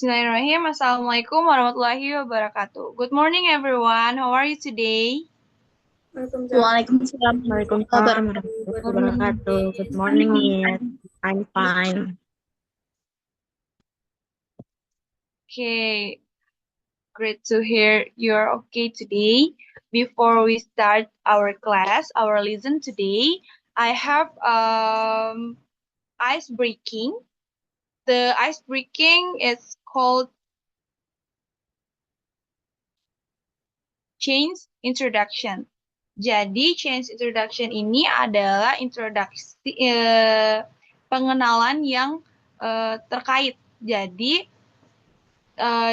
Bismillahirrahmanirrahim. Assalamualaikum warahmatullahi wabarakatuh. Good morning, everyone. How are you today? Waalaikumsalam Waalaikumsalam warahmatullahi warahmatullahi wabarakatuh. Good wabarakatuh. morning, Miss. I'm fine. Okay, great to hear you're okay today. Before we start our class, our lesson today, I have ice breaking. The ice breaking is called change introduction. Jadi change introduction ini adalah introduksi pengenalan yang terkait. Jadi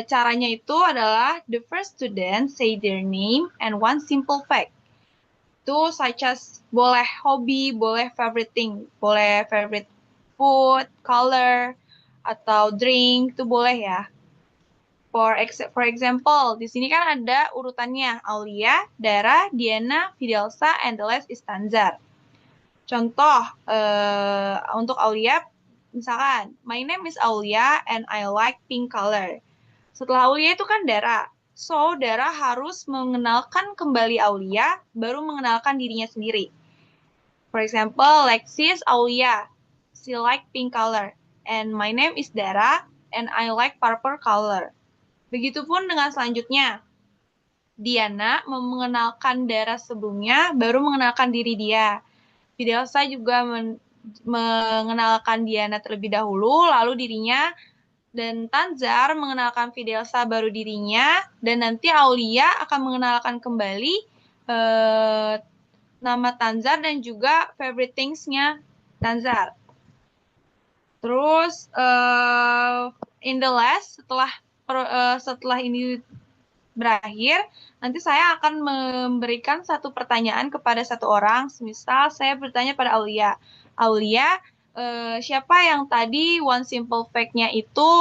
caranya itu adalah the first student say their name and one simple fact. Itu such as boleh hobi, boleh favorite thing, boleh favorite food, color, atau drink, itu boleh ya. For example, di sini kan ada urutannya Aulia, Dara, Diana, Fidelsa, and the last is Tanzar. Contoh, untuk Aulia, misalkan, my name is Aulia and I like pink color. Setelah Aulia itu kan Dara. So, Dara harus mengenalkan kembali Aulia, baru mengenalkan dirinya sendiri. For example, Lexis Aulia, she like pink color. And my name is Dara and I like purple color. Begitupun dengan selanjutnya. Diana mengenalkan Dara sebelumnya, baru mengenalkan diri dia. Fidelsa juga mengenalkan Diana terlebih dahulu, lalu dirinya, dan Tanzar mengenalkan Fidelsa baru dirinya, dan nanti Aulia akan mengenalkan kembali nama Tanzar dan juga favorite things-nya Tanzar. Terus, in the last, setelah ini berakhir, nanti saya akan memberikan satu pertanyaan kepada satu orang. Misal saya bertanya pada Aulia, siapa yang tadi one simple fact-nya itu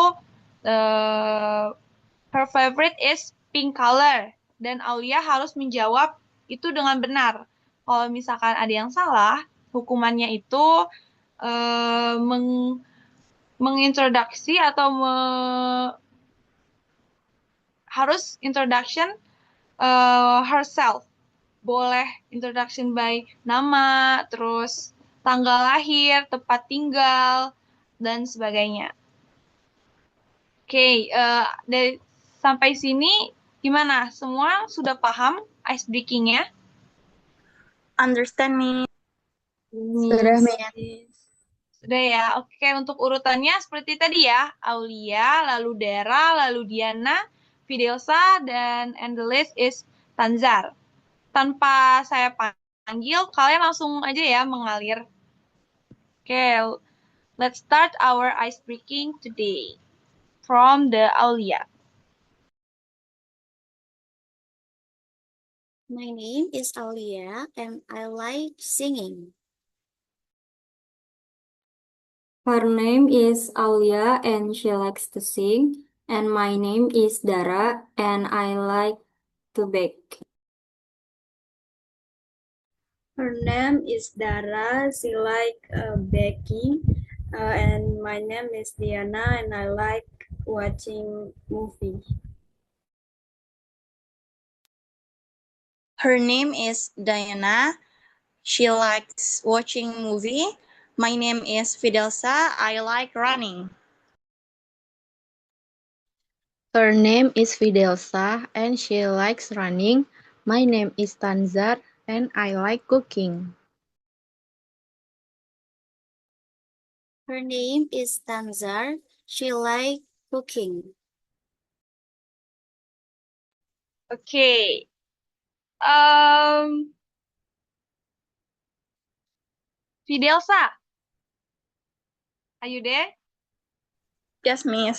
her favorite is pink color, dan Aulia harus menjawab itu dengan benar. Kalau misalkan ada yang salah, hukumannya itu mengintroduksi atau harus introduction herself. Boleh introduction by nama, terus tanggal lahir, tempat tinggal, dan sebagainya. Oke, sampai sini gimana? Semua sudah paham ice breaking-nya? Understand me? Sudah, Miss. Sudah ya. Oke, untuk urutannya seperti tadi ya. Aulia, lalu Dara, lalu Diana, Fidelsa, dan the list is Tanzar. Tanpa saya panggil, kalian langsung aja ya mengalir. Oke, let's start our ice breaking today. From the Aulia. My name is Aulia and I like singing. Her name is Aulia and she likes to sing. And my name is Dara and I like to bake. Her name is Dara. She like baking. And my name is Diana, and I like watching movie. Her name is Diana. She likes watching movie. My name is Fidelsa. I like running. Her name is Fidelsa and she likes running. My name is Tanzar and I like cooking. Her name is Tanzar. She like cooking. Okay. Fidelsa, are you there? Yes, Miss.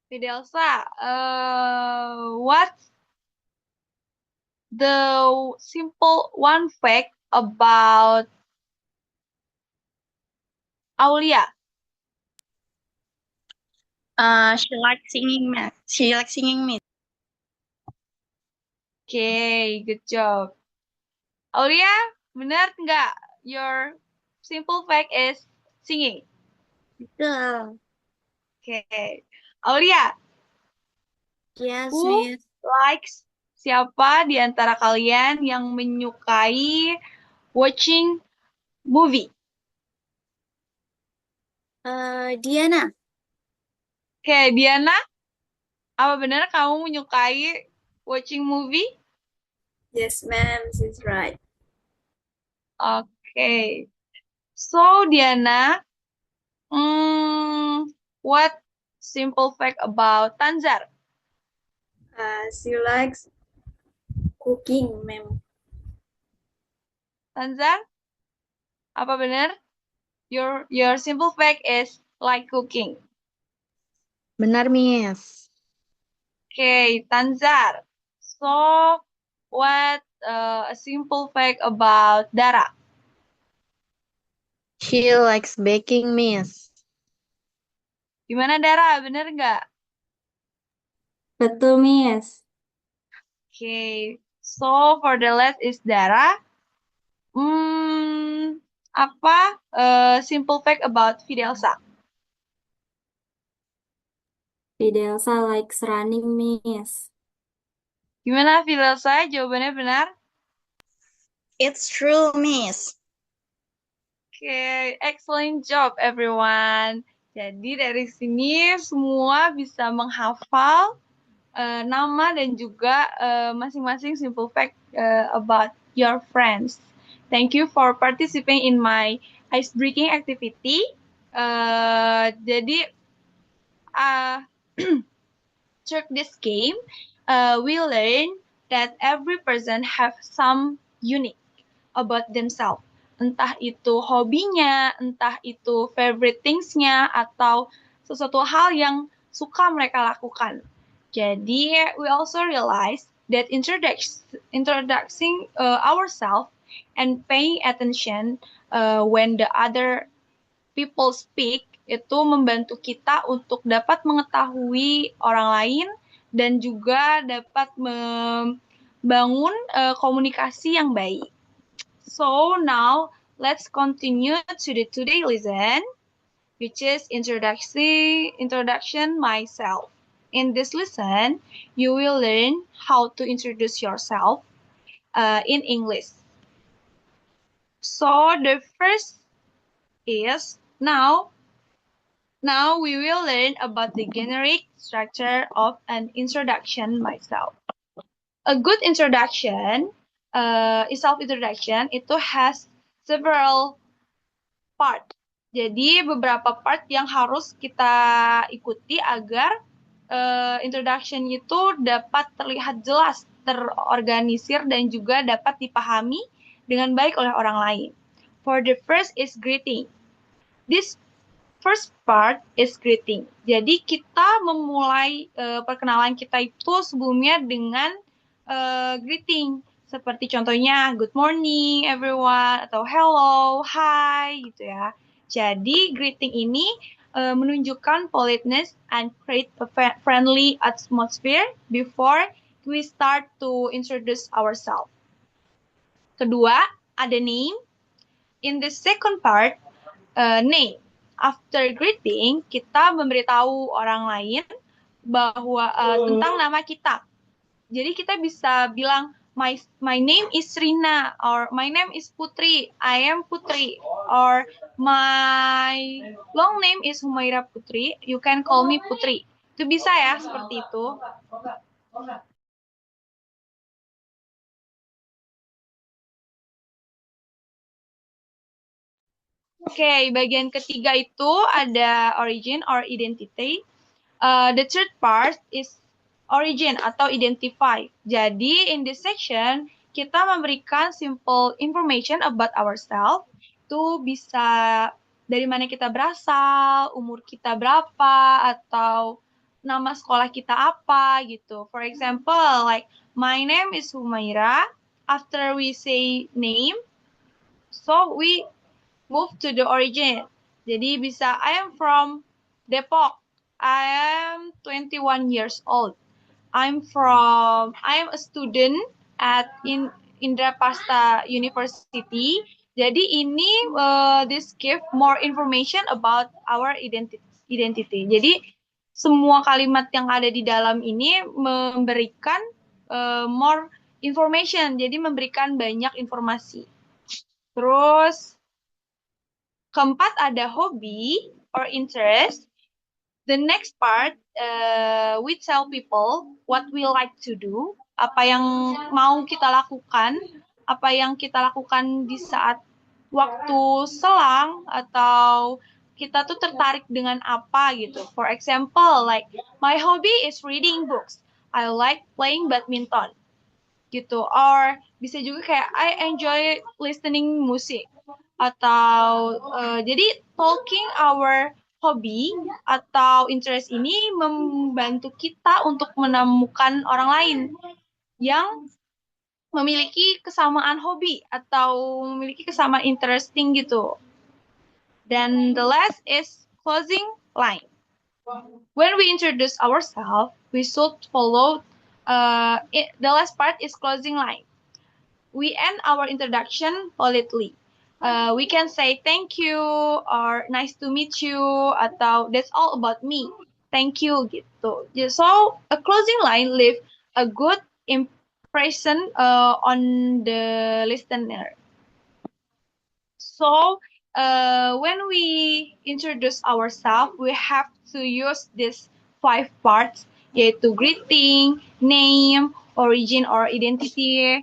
Fidelsa, what's the simple one fact about Aulia? She likes singing, Miss. She likes singing, Miss. Okay, good job. Aulia, benar nggak? Your simple fact is singing. Betul. Okay. Aulia, Yes, who Miss. likes, siapa di antara kalian yang menyukai watching movie? Diana. Oke, Diana, apa benar kamu menyukai watching movie? Yes, ma'am, she's right. Oke. So, Diana, what simple fact about Tanzar? She likes cooking, ma'am. Tanzar, apa benar? Your simple fact is like cooking. Benar, Miss. Okay, Tanzar. So, what a simple fact about Dara? She likes baking, Miss. Gimana Dara? Bener nggak? Betul, Miss. Okay, so for the last is Dara. Apa simple fact about Fidelsa? Fidelsa likes running, Miss. Gimana Fidelsa? Jawabannya benar? It's true, Miss. Okay, excellent job everyone. Jadi dari sini semua bisa menghafal nama dan juga masing-masing simple fact about your friends. Thank you for participating in my ice breaking activity. Jadi through this game, we learn that every person have some unique about themselves. Entah itu hobinya, entah itu favorite things-nya, atau sesuatu hal yang suka mereka lakukan. Jadi, we also realize that introducing ourselves and paying attention when the other people speak itu membantu kita untuk dapat mengetahui orang lain dan juga dapat membangun komunikasi yang baik. So now let's continue to the today lesson, which is introduction myself. In this lesson, you will learn how to introduce yourself in English. So the first is now we will learn about the generic structure of an introduction myself. A good introduction, self-introduction, itu has several part. Jadi beberapa part yang harus kita ikuti agar introduction itu dapat terlihat jelas, terorganisir, dan juga dapat dipahami dengan baik oleh orang lain. For the first is greeting. This first part is greeting. Jadi kita memulai perkenalan kita itu sebelumnya dengan greeting. Seperti contohnya good morning everyone atau hello, hi gitu ya. Jadi greeting ini menunjukkan politeness and create a friendly atmosphere before we start to introduce ourselves. Kedua, ada name. In the second part, name. After greeting, kita memberitahu orang lain bahwa tentang nama kita. Jadi kita bisa bilang my name is Rina, or my name is Putri, I am Putri, or my long name is Humaira Putri, you can call me Putri. Itu bisa ya, seperti itu. Oke, bagian ketiga itu ada origin or identity. The third part is origin atau identify. Jadi, in this section, kita memberikan simple information about ourselves. Itu bisa dari mana kita berasal, umur kita berapa, atau nama sekolah kita apa, gitu. For example, like, my name is Humaira. After we say name, so we move to the origin. Jadi bisa, I am from Depok. I am 21 years old. I am a student at Indraprastha University. Jadi ini this give more information about our identity. Jadi semua kalimat yang ada di dalam ini memberikan more information, jadi memberikan banyak informasi. Terus keempat ada hobi or interest. The next part, we tell people what we like to do, apa yang mau kita lakukan, apa yang kita lakukan di saat waktu selang, atau kita tuh tertarik dengan apa gitu. For example, like, my hobby is reading books. I like playing badminton. Gitu. Or bisa juga kayak, I enjoy listening music. Atau, jadi talking our hobi atau interest ini membantu kita untuk menemukan orang lain yang memiliki kesamaan hobi atau memiliki kesamaan interesting gitu. Dan the last is closing line. When we introduce ourselves, we should follow the last part is closing line. We end our introduction politely. We can say thank you or nice to meet you atau that's all about me. Thank you gitu. So a closing line leave a good impression on the listener. So when we introduce ourselves, we have to use these 5 parts, yaitu greeting, name, origin or identity,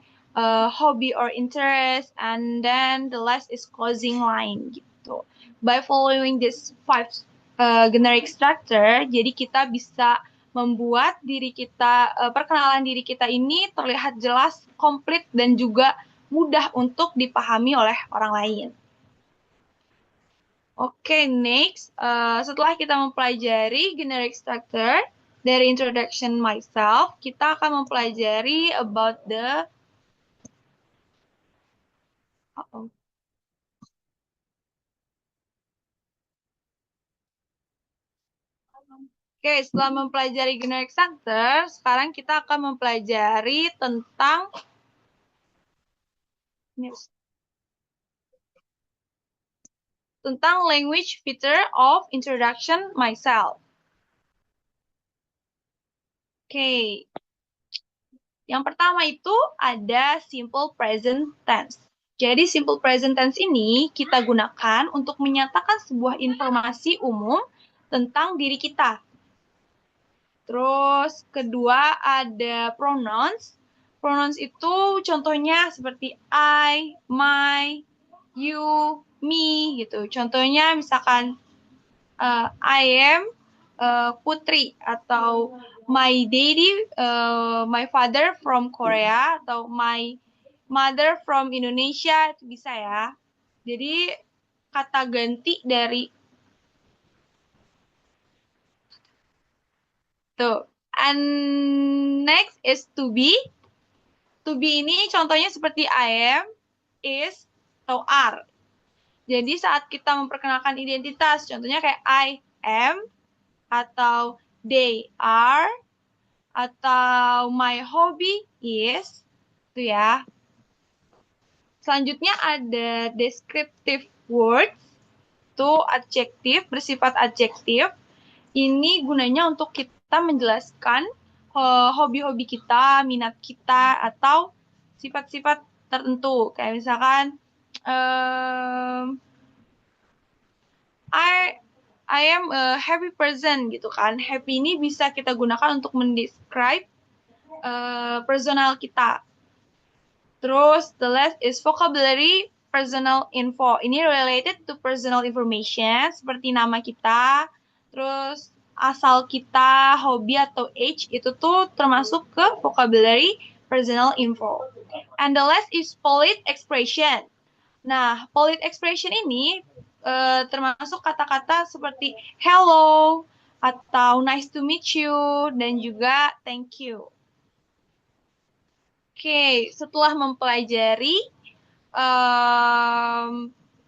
hobby or interest, and then the last is closing line gitu. By following these 5 generic structure, jadi kita bisa membuat diri kita, perkenalan diri kita ini terlihat jelas, komplit, dan juga mudah untuk dipahami oleh orang lain. Oke, next. Setelah kita mempelajari generic structure dari introduction myself, kita akan mempelajari about the Oke, setelah mempelajari generic structure, sekarang kita akan mempelajari tentang language feature of introduction myself. Oke. Yang pertama itu ada simple present tense. Jadi simple present tense ini kita gunakan untuk menyatakan sebuah informasi umum tentang diri kita. Terus kedua ada pronouns. Pronouns itu contohnya seperti I, my, you, me gitu. Contohnya misalkan I am Putri atau my daddy, my father from Korea atau my mother from Indonesia, itu bisa ya. Jadi kata ganti dari tuh. And next is to be. To be ini contohnya seperti I am, is, atau are. Jadi saat kita memperkenalkan identitas, contohnya kayak I am, atau they are, atau my hobby is, itu ya. Selanjutnya ada descriptive words, itu adjektif, bersifat adjektif. Ini gunanya untuk kita menjelaskan hobi-hobi kita, minat kita, atau sifat-sifat tertentu. Kayak misalkan, I am a happy person gitu kan. Happy ini bisa kita gunakan untuk mendescribe personal kita. Terus the last is vocabulary personal info. Ini related to personal information seperti nama kita, terus asal kita, hobi atau age, itu tuh termasuk ke vocabulary personal info. And the last is polite expression. Nah, polite expression ini termasuk kata-kata seperti hello, atau nice to meet you, dan juga thank you. Oke, setelah mempelajari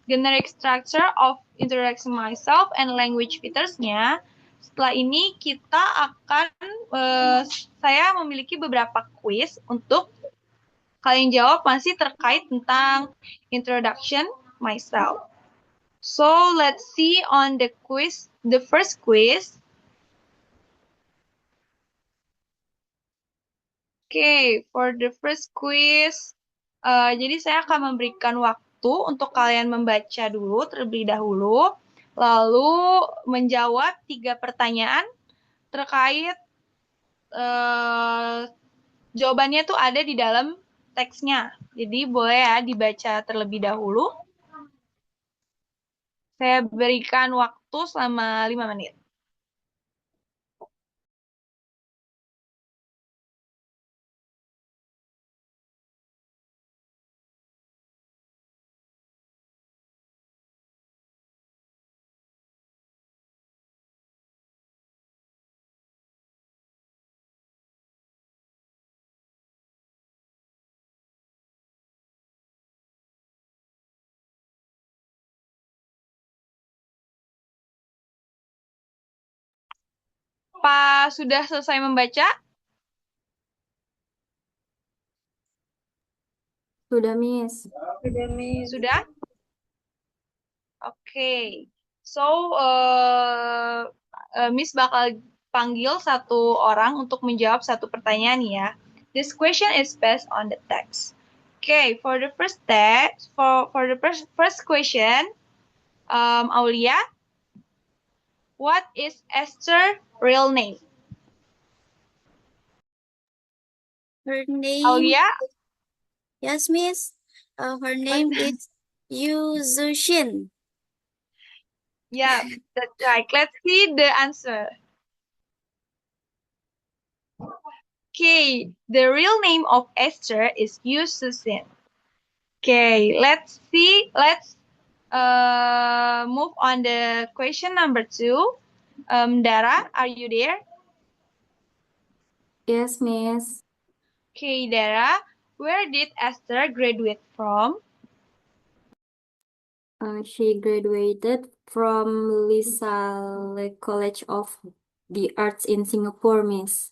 generic structure of introduction myself and language features-nya, setelah ini kita akan, saya memiliki beberapa quiz untuk kalian jawab masih terkait tentang introduction myself. So let's see on the quiz, the first quiz. Okay, for the first quiz, jadi saya akan memberikan waktu untuk kalian membaca dulu terlebih dahulu, lalu menjawab 3 pertanyaan terkait jawabannya tuh ada di dalam teksnya. Jadi boleh ya dibaca terlebih dahulu. Saya berikan waktu selama 5 menit. Pak sudah selesai membaca? Sudah, Miss. Sudah, Miss. Sudah? Oke. So, Miss bakal panggil satu orang untuk menjawab satu pertanyaan ya. This question is based on the text. Okay, for the first text, for the first question, Aulia, what is Esther's real name? Her name, Aulia, yes, Miss. Her name is Yu Zushin. yeah, that's right. Let's see the answer. Okay, the real name of Esther is Yu Susin. Okay, let's see. Let's move on the question number 2. Dara, are you there? Yes, Miss. Okay, Dara, where did Esther graduate from? She graduated from LaSalle College of the Arts in Singapore, Miss.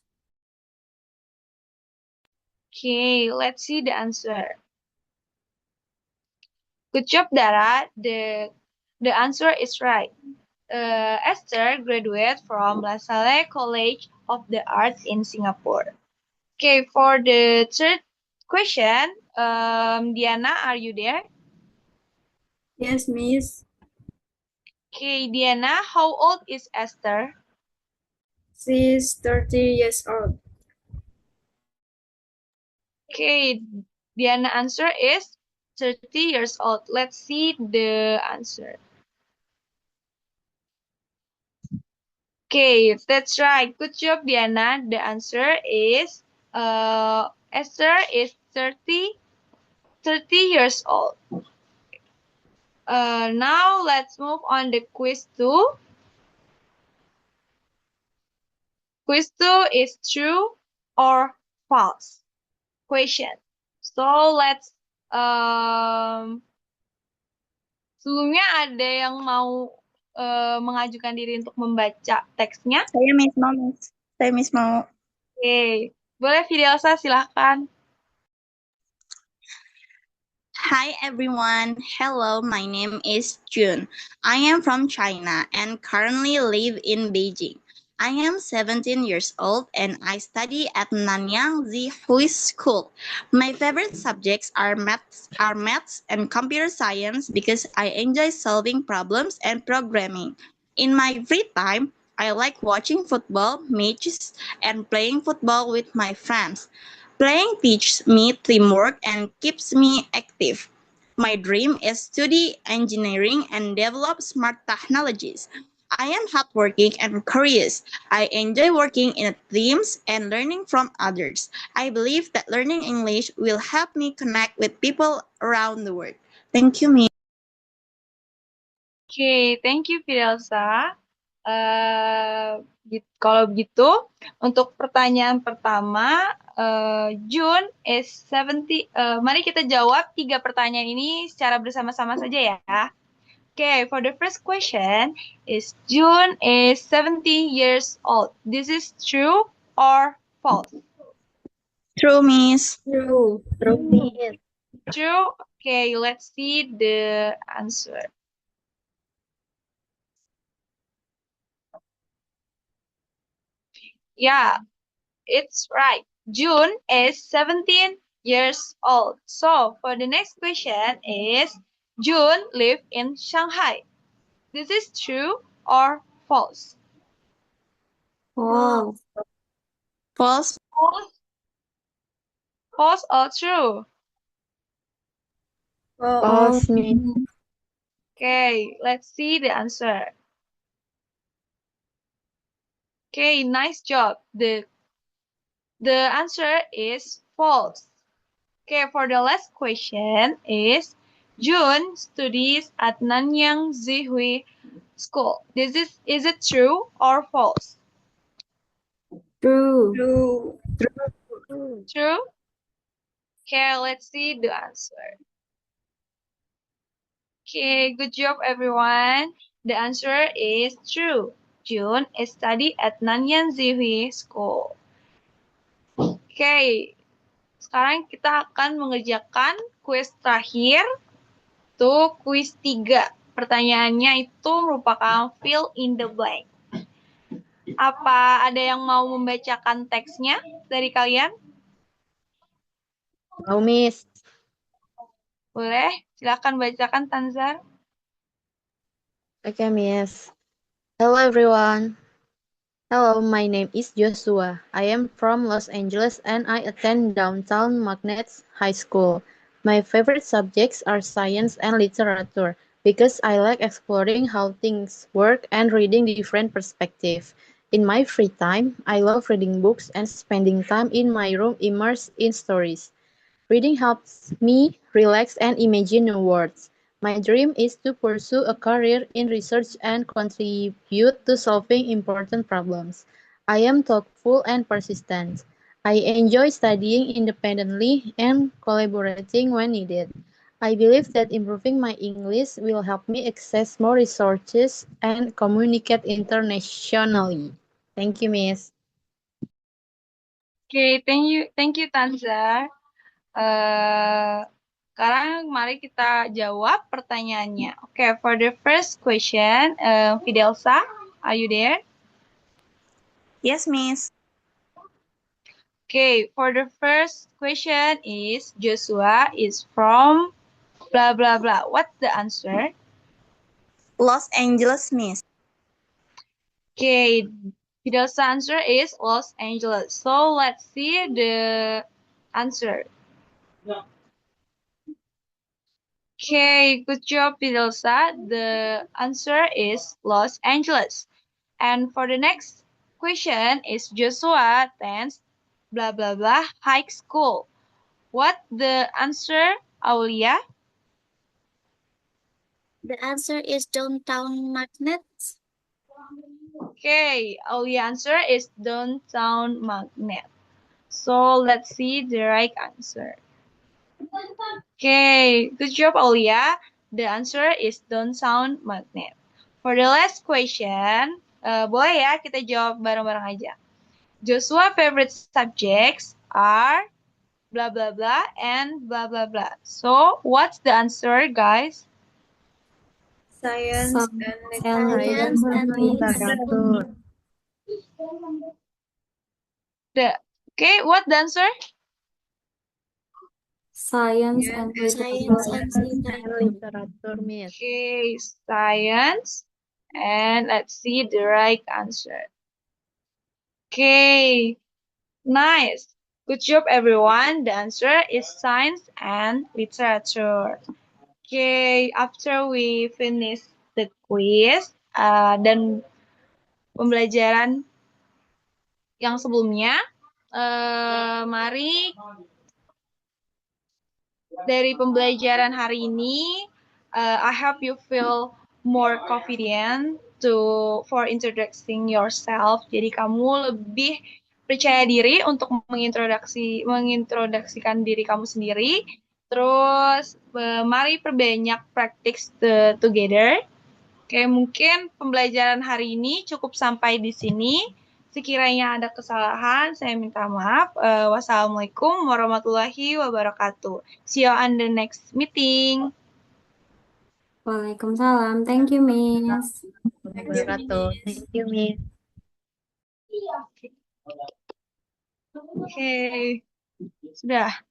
Okay, let's see the answer. Good job, Dara. The answer is right. Esther graduated from LaSalle College of the Arts in Singapore. Okay, for the third question, Diana, are you there? Yes, Miss. Okay, Diana, how old is Esther? She's 30 years old. Okay, Diana answer is 30 years old. Let's see the answer. Okay, that's right. Good job, Diana. The answer is Esther is 30 years old. Now let's move on the quiz 2. Quiz 2 is true or false question. So let's sebelumnya ada yang mau mengajukan diri untuk membaca teksnya? Saya Miss mau, Miss. Saya Miss mau. Oke, boleh Fidelsa silahkan. Hi everyone. Hello, my name is Jun. I am from China and currently live in Beijing. I am 17 years old and I study at Nanyang Zihui School. My favorite subjects are maths and computer science because I enjoy solving problems and programming. In my free time, I like watching football matches and playing football with my friends. Playing teaches me teamwork and keeps me active. My dream is to study engineering and develop smart technologies. I am hardworking and curious. I enjoy working in teams and learning from others. I believe that learning English will help me connect with people around the world. Thank you, Miss. Oke, thank you Fidelsa. Kalau begitu, untuk pertanyaan pertama, June is 70. Mari kita jawab 3 pertanyaan ini secara bersama-sama saja ya. Okay, for the first question, is June is 70 years old. This is true or false? True, Miss. True. True. Okay, let's see the answer. Yeah, it's right. June is 17 years old. So for the next question is June live in Shanghai. This is true or false? False. False. False, false or true? False. False, Miss. Okay, let's see the answer. Okay, nice job. The answer is false. Okay, for the last question is June studies at Nanyang Zihui School. Is it true or false? True. True. True? Okay, let's see the answer. Okay, good job everyone. The answer is true. June studied at Nanyang Zihui School. Okay, sekarang kita akan mengerjakan kuis terakhir. Tuh, kuis 3. Pertanyaannya itu merupakan fill in the blank. Apa ada yang mau membacakan teksnya dari kalian? Oh, Miss. Boleh, silakan bacakan Tanzar. Okay, Miss. Hello, everyone. Hello, my name is Joshua. I am from Los Angeles and I attend downtown Magnets High School. My favorite subjects are science and literature because I like exploring how things work and reading different perspectives. In my free time, I love reading books and spending time in my room immersed in stories. Reading helps me relax and imagine new worlds. My dream is to pursue a career in research and contribute to solving important problems. I am thoughtful and persistent. I enjoy studying independently and collaborating when needed. I believe that improving my English will help me access more resources and communicate internationally. Thank you, Miss. Oke, thank you Tanzar. Sekarang mari kita jawab pertanyaannya. Oke, for the first question, Fidelsa, are you there? Yes, Miss. Okay, for the first question is Joshua is from blah blah blah. What's the answer? Los Angeles, Miss. Okay, Fidel's answer is Los Angeles. So let's see the answer. Okay, good job, Fidelsa. The answer is Los Angeles. And for the next question is Joshua attends blah blah blah high school. What the answer, Aulia? The answer is downtown magnets. Okay, Aulia answer is downtown magnet. So let's see the right answer. Okay, good job, Aulia. The answer is downtown magnet. For the last question, boleh ya kita jawab bareng-bareng aja. Joshua favorite subjects are blah blah blah and blah blah blah. So what's the answer, guys? Science and Science and Literatur. Okay, what the answer? Science and Science literature. and Literatur, Miss. Okay, science. And let's see the right answer. Okay, nice. Good job, everyone. The answer is science and literature. Okay, after we finish the quiz dan pembelajaran yang sebelumnya, mari dari pembelajaran hari ini, I hope you feel more confident for introducing yourself. Jadi kamu lebih percaya diri untuk mengintroduksikan diri kamu sendiri. Terus mari perbanyak practice together. Oke, mungkin pembelajaran hari ini cukup sampai di sini. Sekiranya ada kesalahan, saya minta maaf. Wassalamualaikum warahmatullahi wabarakatuh. See you on the next meeting. Waalaikumsalam. Thank you, Miss. Wabarakatuh. Thank you, Miss. Oke, sudah.